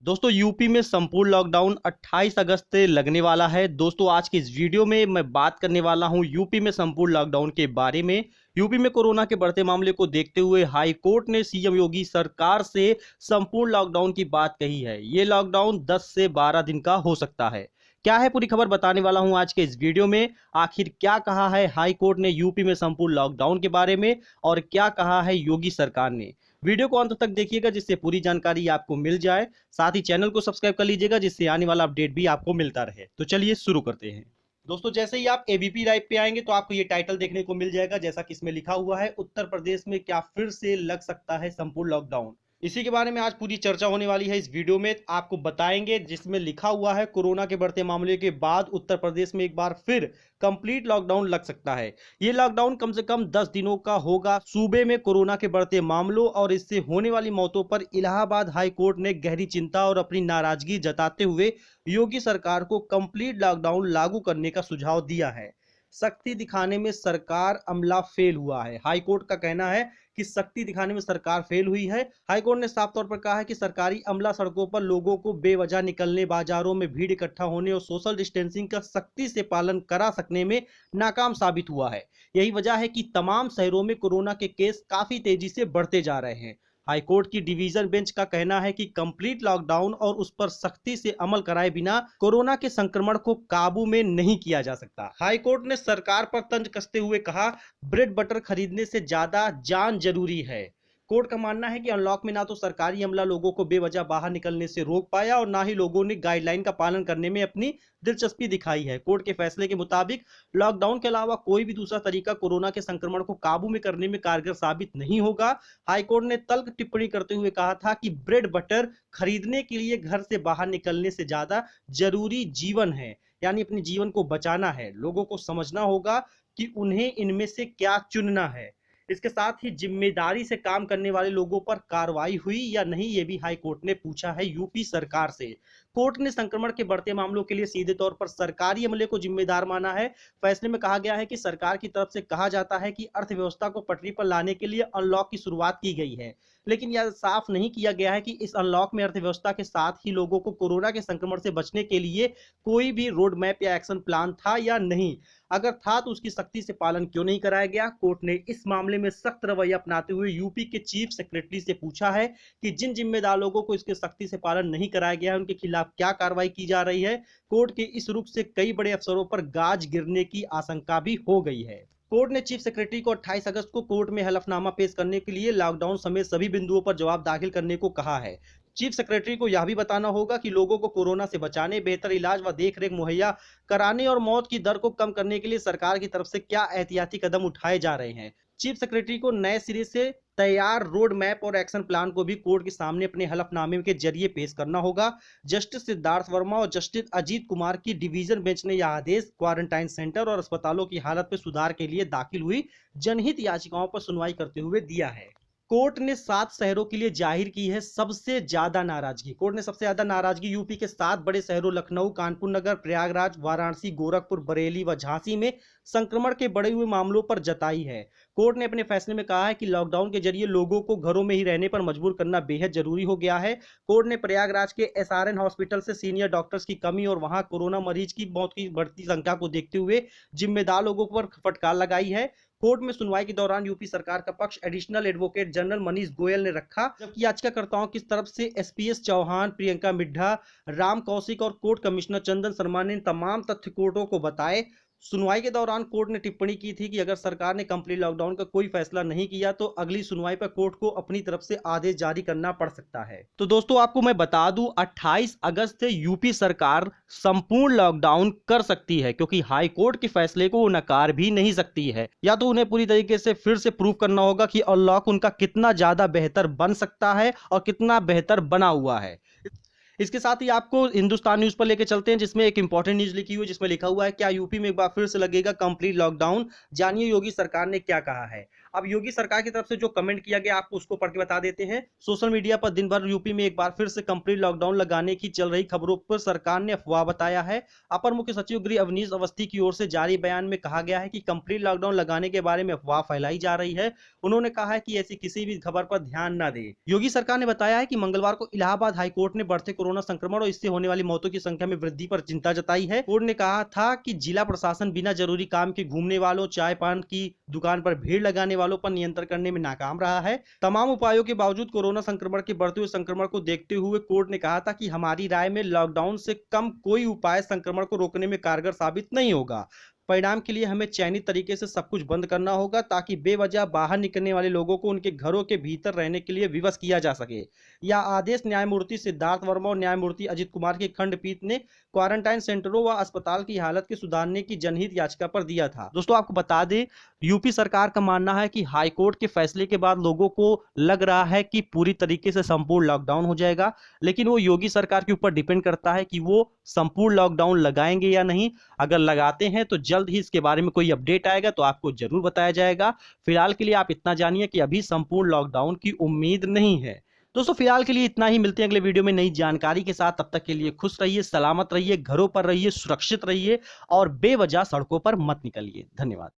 दोस्तों यूपी में संपूर्ण लॉकडाउन 28 अगस्त से लगने वाला है। दोस्तों आज की इस वीडियो में मैं बात करने वाला हूं यूपी में संपूर्ण लॉकडाउन के बारे में। यूपी में कोरोना के बढ़ते मामले को देखते हुए हाई कोर्ट ने सीएम योगी सरकार से संपूर्ण लॉकडाउन की बात कही है। ये लॉकडाउन 10 से 12 दिन का हो सकता है। क्या है पूरी खबर बताने वाला हूं आज के इस वीडियो में। आखिर क्या कहा है हाई कोर्ट ने यूपी में संपूर्ण लॉकडाउन के बारे में और क्या कहा है योगी सरकार ने। वीडियो को अंत तक देखिएगा जिससे पूरी जानकारी आपको मिल जाए। साथ ही चैनल को सब्सक्राइब कर लीजिएगा जिससे आने वाला अपडेट भी आपको मिलता रहे। तो चलिए शुरू करते हैं। दोस्तों जैसे ही आप एबीपी लाइव पे आएंगे तो आपको ये टाइटल देखने को मिल जाएगा, जैसा कि इसमें लिखा हुआ है, उत्तर प्रदेश में क्या फिर से लग सकता है संपूर्ण लॉकडाउन। इसी के बारे में आज पूरी चर्चा होने वाली है इस वीडियो में। आपको बताएंगे जिसमें लिखा हुआ है कोरोना के बढ़ते मामले के बाद उत्तर प्रदेश में एक बार फिर कंप्लीट लॉकडाउन लग सकता है। ये लॉकडाउन कम से कम 10 दिनों का होगा। सूबे में कोरोना के बढ़ते मामलों और इससे होने वाली मौतों पर इलाहाबाद हाई कोर्ट ने गहरी चिंता और अपनी नाराजगी जताते हुए योगी सरकार को कंप्लीट लॉकडाउन लागू करने का सुझाव दिया है। सख्ती दिखाने में सरकार अमला फेल हुआ है। हाईकोर्ट का कहना है कि सख्ती दिखाने में सरकार फेल हुई है। हाईकोर्ट ने साफ तौर पर कहा है कि सरकारी अमला सड़कों पर लोगों को बेवजह निकलने, बाजारों में भीड़ इकट्ठा होने और सोशल डिस्टेंसिंग का सख्ती से पालन करा सकने में नाकाम साबित हुआ है। यही वजह है कि तमाम शहरों में कोरोना के केस काफी तेजी से बढ़ते जा रहे हैं। हाईकोर्ट की डिवीजन बेंच का कहना है कि कंप्लीट लॉकडाउन और उस पर सख्ती से अमल कराए बिना कोरोना के संक्रमण को काबू में नहीं किया जा सकता। हाईकोर्ट ने सरकार पर तंज कसते हुए कहा, ब्रेड बटर खरीदने से ज्यादा जान जरूरी है। कोर्ट का मानना है कि अनलॉक में ना तो सरकारी अमला लोगों को बेवजह बाहर निकलने से रोक पाया और ना ही लोगों ने गाइडलाइन का पालन करने में अपनी दिलचस्पी दिखाई है। कोर्ट के फैसले के मुताबिक लॉकडाउन के अलावा कोई भी दूसरा तरीका कोरोना के संक्रमण को काबू में करने में कारगर साबित नहीं होगा। हाईकोर्ट ने तल्ख टिप्पणी करते हुए कहा था कि ब्रेड बटर खरीदने के लिए घर से बाहर निकलने से ज्यादा जरूरी जीवन है, यानी अपने जीवन को बचाना है। लोगों को समझना होगा कि उन्हें इनमें से क्या चुनना है। इसके साथ ही जिम्मेदारी से काम करने वाले लोगों पर कार्रवाई हुई या नहीं, ये भी हाई कोर्ट ने पूछा है यूपी सरकार से। कोर्ट ने संक्रमण के बढ़ते मामलों के लिए सीधे तौर पर सरकारी अमले को जिम्मेदार माना है। फैसले में कहा गया है कि सरकार की तरफ से कहा जाता है कि अर्थव्यवस्था को पटरी पर लाने के लिए अनलॉक की शुरुआत की गई है, लेकिन यह साफ नहीं किया गया है कि इस अनलॉक में अर्थव्यवस्था के साथ ही लोगों को कोरोना के संक्रमण से बचने के लिए कोई भी रोड मैप या एक्शन प्लान था या नहीं। अगर था तो उसकी सख्ती से पालन क्यों नहीं कराया गया। कोर्ट ने इस मामले में सख्त रवैया अपनाते हुए यूपी के चीफ सेक्रेटरी से पूछा है कि जिन जिम्मेदार लोगों को इसके सख्ती से पालन नहीं कराया गया है उनके खिलाफ क्या कार्रवाई की जा रही है। कोर्ट के इस रुख से कई बड़े अफसरों पर गाज गिरने की आशंका भी हो गई है। कोर्ट ने चीफ सेक्रेटरी को 28 अगस्त को कोर्ट में हलफनामा पेश करने के लिए लॉकडाउन समेत सभी बिंदुओं पर जवाब दाखिल करने को कहा है। चीफ सेक्रेटरी को यह भी बताना होगा कि लोगों को कोरोना से बचाने, बेहतर इलाज व देखरेख मुहैया कराने और मौत की दर को कम करने के लिए सरकार की तरफ से क्या एहतियाती कदम उठाए जा रहे हैं। चीफ सेक्रेटरी को नए सिरे से तैयार रोड मैप और एक्शन प्लान को भी कोर्ट के सामने अपने हलफनामे के जरिए पेश करना होगा। जस्टिस सिद्धार्थ वर्मा और जस्टिस अजीत कुमार की डिवीजन बेंच ने यह आदेश क्वारंटाइन सेंटर और अस्पतालों की हालत में सुधार के लिए दाखिल हुई जनहित याचिकाओं पर सुनवाई करते हुए दिया है। कोर्ट ने 7 शहरों के लिए जाहिर की है सबसे ज्यादा नाराजगी। कोर्ट ने सबसे ज्यादा नाराजगी यूपी के 7 बड़े शहरों लखनऊ, कानपुर नगर, प्रयागराज, वाराणसी, गोरखपुर, बरेली व झांसी में संक्रमण के बढ़े हुए मामलों पर जताई है। कोर्ट ने अपने फैसले में कहा है कि लॉकडाउन के जरिए लोगों को घरों में ही रहने पर मजबूर करना बेहद जरूरी हो गया है। कोर्ट ने प्रयागराज के एसआरएन हॉस्पिटल से सीनियर डॉक्टर्स की कमी और वहां कोरोना मरीज की मौत की बढ़ती संख्या को देखते हुए जिम्मेदार लोगों पर फटकार लगाई है। कोर्ट में सुनवाई के दौरान यूपी सरकार का पक्ष additional advocate general Manish Goyal ने रखा, जबकि याचिकाकर्ताओं की तरफ से एसपीएस चौहान, प्रियंका मिड्ढा, राम कौशिक और कोर्ट कमिश्नर चंदन शर्मा ने तमाम तथ्य कोर्टों को बताए। सुनवाई के दौरान कोर्ट ने टिप्पणी की थी कि अगर सरकार ने कंप्लीट लॉकडाउन का कोई फैसला नहीं किया तो अगली सुनवाई पर कोर्ट को अपनी तरफ से आदेश जारी करना पड़ सकता है। तो दोस्तों आपको मैं बता दूं 28 अगस्त से यूपी सरकार संपूर्ण लॉकडाउन कर सकती है, क्योंकि हाई कोर्ट के फैसले को वो नकार भी नहीं सकती है। या तो उन्हें पूरी तरीके से फिर से प्रूव करना होगा कि अनलॉक उनका कितना ज्यादा बेहतर बन सकता है और कितना बेहतर बना हुआ है। इसके साथ ही आपको हिंदुस्तान न्यूज पर लेके चलते हैं जिसमें एक इंपॉर्टेंट न्यूज लिखी हुई है जिसमें लिखा हुआ है क्या यूपी में एक बार फिर से लगेगा कंप्लीट लॉकडाउन, जानिए योगी सरकार ने क्या कहा है। अब योगी सरकार की तरफ से जो कमेंट किया गया आपको उसको पढ़ के बता देते हैं। सोशल मीडिया पर दिन भर यूपी में एक बार फिर से कंप्लीट लॉकडाउन लगाने की चल रही खबरों पर सरकार ने अफवाह बताया है। अपर मुख्य सचिव गृह अवनीश अवस्थी की ओर से जारी बयान में कहा गया है कि कंप्लीट लॉकडाउन लगाने के बारे में अफवाह फैलाई जा रही है। उन्होंने कहा है कि ऐसी किसी भी खबर पर ध्यान न दे। योगी सरकार ने बताया है कि मंगलवार को इलाहाबाद हाईकोर्ट ने बढ़ते कोरोना संक्रमण और इससे होने वाली मौतों की संख्या में वृद्धि पर चिंता जताई है। कोर्ट ने कहा था कि जिला प्रशासन बिना जरूरी काम के घूमने वालों, चाय पान की दुकान पर भीड़ लगाने वालों पर नियंत्रण करने में नाकाम रहा है। तमाम उपायों के बावजूद कोरोना संक्रमण के बढ़ते हुए संक्रमण को देखते हुए कोर्ट ने कहा था कि हमारी राय में लॉकडाउन से कम कोई उपाय संक्रमण को रोकने में कारगर साबित नहीं होगा। परिणाम के लिए हमें चयनित तरीके से सब कुछ बंद करना होगा ताकि बेवजह बाहर निकलने वाले लोगों को उनके घरों के भीतर रहने के लिए विवश किया जा सके। यह आदेश न्यायमूर्ति सिद्धार्थ वर्मा और न्यायमूर्ति अजित कुमार की खंडपीठ ने क्वारंटाइन सेंटरों व अस्पताल की हालत के सुधारने की जनहित याचिका पर दिया था। दोस्तों आपको बता दें, यूपी सरकार का मानना है कि हाईकोर्ट के फैसले के बाद लोगों को लग रहा है कि पूरी तरीके से संपूर्ण लॉकडाउन हो जाएगा, लेकिन वो योगी सरकार के ऊपर डिपेंड करता है कि वो संपूर्ण लॉकडाउन लगाएंगे या नहीं। अगर लगाते हैं तो जल्द ही इसके बारे में कोई अपडेट आएगा तो आपको जरूर बताया जाएगा। फिलहाल के लिए आप इतना जानिए कि अभी संपूर्ण लॉकडाउन की उम्मीद नहीं है। दोस्तों फिलहाल के लिए इतना ही, मिलते हैं अगले वीडियो में नई जानकारी के साथ। तब तक के लिए खुश रहिए, सलामत रहिए, घरों पर रहिए, सुरक्षित रहिए और बेवजह सड़कों पर मत निकलिए। धन्यवाद।